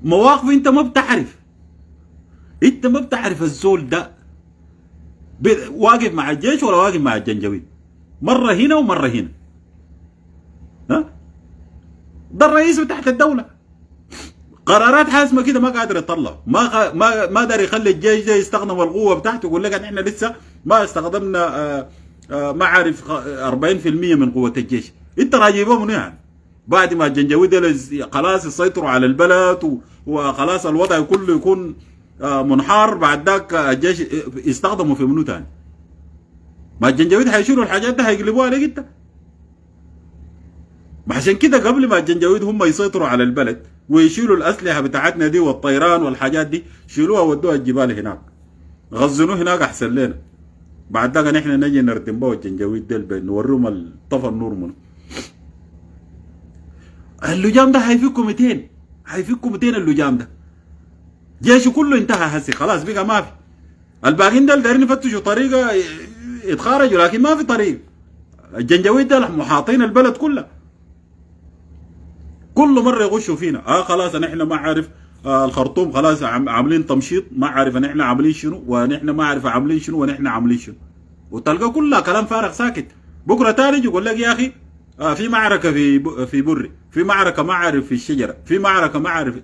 مواقف انت ما بتعرف، انت ما بتعرف الزول ده واقف مع الجيش ولا واقف مع الجنجويد، مره هنا ومره هنا. ها ده الرئيس بتاعت الدوله، قرارات حاسمه كده ما قادر يطلع، ما داري يخلي الجيش ده يستخدم القوه بتاعته، يقول لك احنا لسه ما استخدمنا ما عارف 40% من قوه الجيش. انت راجيبه منو يعني؟ بعد ما الجنجويد خلاص يسيطروا على البلد وخلاص الوضع كله يكون منحار، بعد ذاك الجيش يستخدموا في منو ثاني؟ ما الجنجويد حيشيلوا الحاجات ده هيقلبوها عليك انت. ما عشان كده قبل ما الجنجويد هم يسيطروا على البلد ويشيلوا الاسلحه بتاعتنا دي والطيران والحاجات دي، شيلوها ودوها الجبال هناك، غزنوه هناك احسن لنا. بعد ذاك نحن نجي نردم بها الجنجويد ديل نوريهم طفى النور منه. اللجام ده هيفكوا 200، هيفكوا 200 اللجام ده. جيشه كله انتهى هسي خلاص بقى ما في. الباقيين دول دايرين يفتشوا طريقه يتخارجوا لكن ما في طريق. الجنجويد ده محاطين البلد كلها. كل مره يغشوا فينا، خلاص نحن ما عارف الخرطوم خلاص عاملين تمشيط، ما عارف نحن عاملين شنو، ونحن ما عارف عاملين شنو، ونحن عاملين شنو. وتلقى كلها كلام فارغ ساكت. بكره تاني يقول لك يا اخي في معركه في بري، في معركه ما عارف في الشجره، في معركه ما عارف.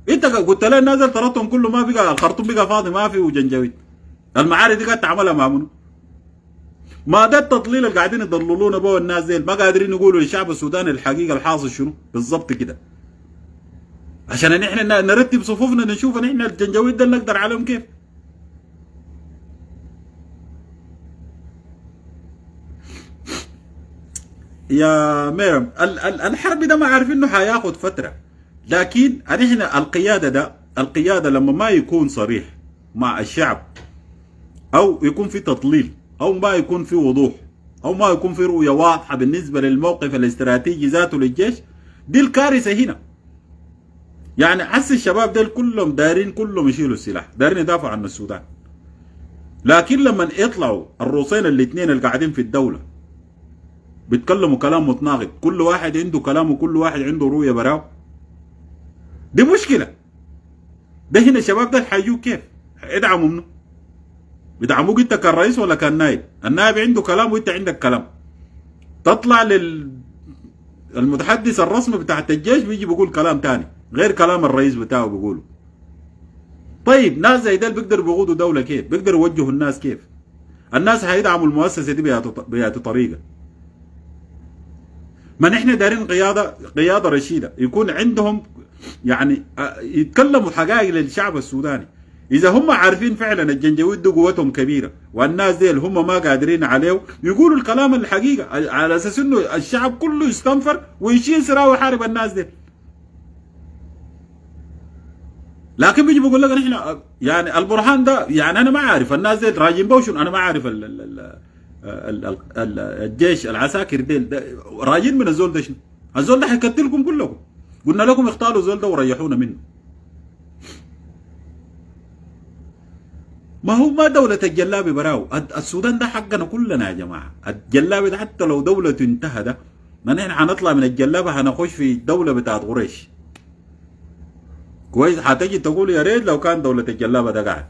انت قلت لي نازل طردتهم كله، ما بقى الخرطوم بقى فاضي ما في وجنجويد. المعارك دي قاعد تعملها مع منو؟ ما ده التضليل اللي قاعدين يضللونا به الناس ديل، ما قادرين يقولوا للشعب السوداني الحقيقه الحاصل شنو بالضبط كده. عشان نحن نرتب صفوفنا نشوف نحن الجنجويد ده نقدر عليهم كيف. يا ميرم الحرب ده ما عارفين انه حياخد فتره، لكن نحن القياده لما ما يكون صريح مع الشعب، او يكون في تضليل، او ما يكون في وضوح، او ما يكون في رؤيه واضحه بالنسبه للموقف الاستراتيجي ذاته للجيش، دي الكارثه هنا. يعني حس الشباب دول كلهم دايرين كلهم يشيلوا السلاح، دايرين يدافعوا عن السودان. لكن لما يطلعوا الروسين الاثنين اللي قاعدين في الدوله بيتكلموا كلام متناقض، كل واحد عنده كلام وكل واحد عنده رؤيه براو، دي مشكله. ده هنا الشباب ده حيجوك كيف؟ ادعموا منه؟ بيدعموك انت كالرئيس ولا كالنائب؟ النائب عنده كلام وانت عندك كلام. تطلع المتحدث الرسمي بتاعت الجيش بيجي بيقول كلام تاني غير كلام الرئيس بتاعه بيقوله. طيب ناس زي ده بيقدروا بيقودوا دوله كيف؟ بيقدروا يوجهوا الناس كيف؟ الناس هيدعموا المؤسسه دي بهذه طريقه. ما نحن دايرين قياده رشيده، يكون عندهم يعني يتكلموا حقائق للشعب السوداني. اذا هم عارفين فعلا الجنجويد دي قوتهم كبيره والناس دي هم ما قادرين عليه، يقولوا الكلام الحقيقه على اساس انه الشعب كله يستنفر ويشيل سراوي يحارب الناس دي. لكن بيجي بيقول لك نحن يعني البرهان ده، يعني انا ما عارف الناس دي راجين بوشن، انا ما عارف الجيش العساكر ديل راجين من الزول ده شنو؟ الزول ده حيقتلكم كلكم. قلنا لكم اختاروا الزول ده وريحونا منه. ما هو ما دولة الجلابي براو، السودان ده حقنا كلنا يا جماعة. الجلابي ده حتى لو دولة انتهى ده، ما نحن حنطلع من الجلابة حنخش في دولة بتاعت قريش. كويس؟ حتجي تقول يا ريت لو كان دولة الجلابة ده قاعد.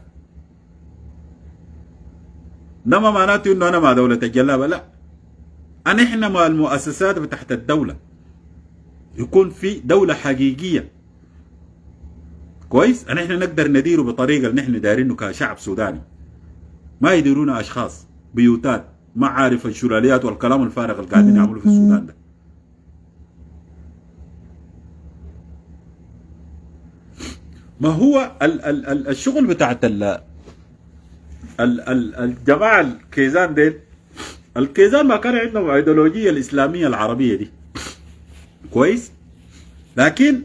ده ما معناته انه انا مع دولة الجلابة، لا. احنا مع المؤسسات بتاعت الدولة. يكون في دولة حقيقية. كويس؟ احنا نقدر نديره بطريقة اللي نحن دايرينه كشعب سوداني. ما يديرونا اشخاص، بيوتات، ما عارف الشلاليات والكلام الفارغ اللي قاعدين يعملوا في السودان ده. ما هو الشغل بتاعت الجماعة الكيزان ديل، الكيزان ما كان عندهم ايديولوجية الاسلامية العربية دي. كويس؟ لكن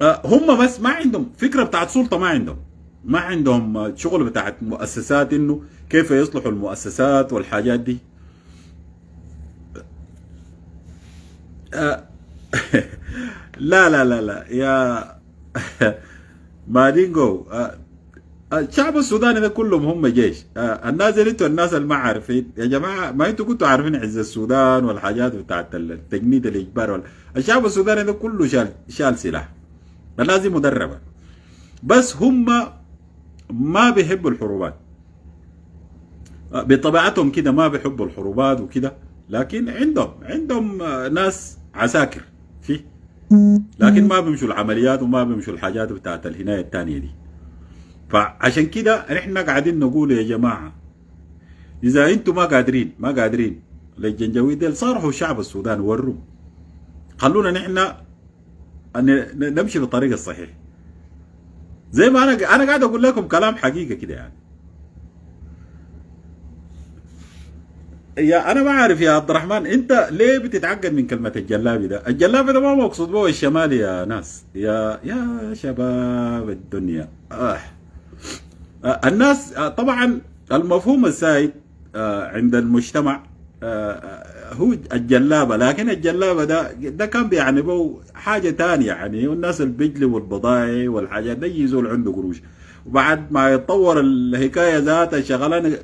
هم بس ما عندهم فكرة بتاعت سلطة، ما عندهم شغل بتاعت مؤسسات انه كيف يصلحوا المؤسسات والحاجات دي. لا لا لا لا يا مادينجو، الشعب السوداني ده كلهم هم جيش. الناس اللي انتوا الناس اللي ما عارفين يا جماعه، ما انتوا كنتوا عارفين عز السودان والحاجات بتاعت التجنيد الاجبار الشعب السوداني ده كله شال سلاح. الناس دي مدربة، بس هم ما بيحبوا الحروبات بطبيعتهم كده، ما بيحبوا الحروبات وكده، لكن عندهم ناس عساكر فيه، لكن ما بيمشوا العمليات وما بيمشوا الحاجات بتاعت الهناية التانية دي. فعشان كده نحن قاعدين نقول يا جماعة، إذا أنتم ما قادرين للجنجويد ديل، صارحوا شعب السودان وروا، خلونا نحن نمشي بالطريق الصحيح. زي ما أنا قاعد أقول لكم كلام حقيقة كده يعني. يا انا ما عارف يا عبد الرحمن، انت ليه بتتعقد من كلمه الجلابي ده؟ الجلابي ده ما مقصود به الشمالي يا ناس، يا شباب الدنيا. الناس طبعا المفهوم السائد عند المجتمع هو الجلابه، لكن الجلابه ده كان بيعني به حاجه ثانيه يعني، والناس اللي بيجلبوا البضائع والحاجات دي يزول عنده قروش، وبعد ما يتطور الحكايه ذاتها شغلانه